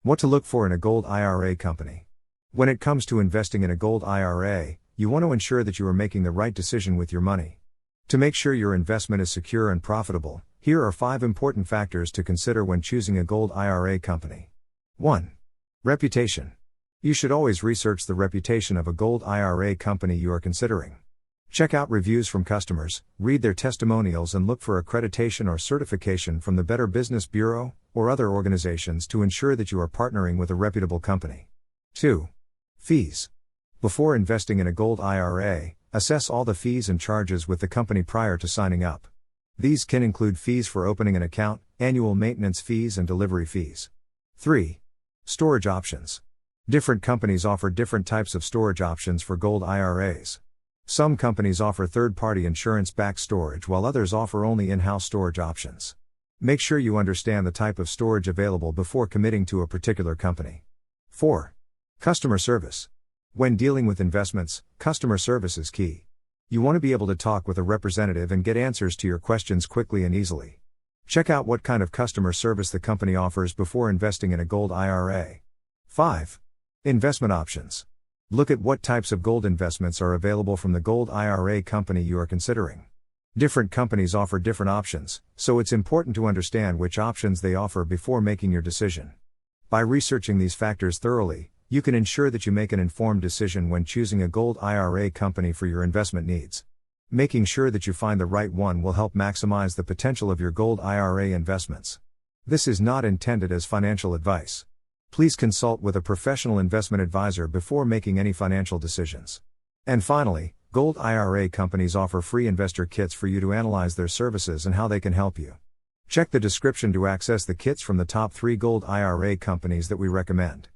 What to look for in a gold IRA company. When it comes to investing in a gold IRA, you want to ensure that you are making the right decision with your money. To make sure your investment is secure and profitable, here are 5 important factors to consider when choosing a gold IRA company. 1. Reputation. You should always research the reputation of a gold IRA company you are considering. Check out reviews from customers, read their testimonials, and look for accreditation or certification from the Better Business Bureau or other organizations to ensure that you are partnering with a reputable company. 2. Fees. Before investing in a gold IRA, assess all the fees and charges with the company prior to signing up. These can include fees for opening an account, annual maintenance fees, and delivery fees. 3. Storage options. Different companies offer different types of storage options for gold IRAs. Some companies offer third-party insurance-backed storage while others offer only in-house storage options. Make sure you understand the type of storage available before committing to a particular company. 4. Customer service. When dealing with investments, customer service is key. You want to be able to talk with a representative and get answers to your questions quickly and easily. Check out what kind of customer service the company offers before investing in a gold IRA. 5. Investment options. Look at what types of gold investments are available from the gold IRA company you are considering. Different companies offer different options, so it's important to understand which options they offer before making your decision. By researching these factors thoroughly, you can ensure that you make an informed decision when choosing a gold IRA company for your investment needs. Making sure that you find the right one will help maximize the potential of your gold IRA investments. This is not intended as financial advice. Please consult with a professional investment advisor before making any financial decisions. And finally, gold IRA companies offer free investor kits for you to analyze their services and how they can help you. Check the description to access the kits from the top 3 gold IRA companies that we recommend.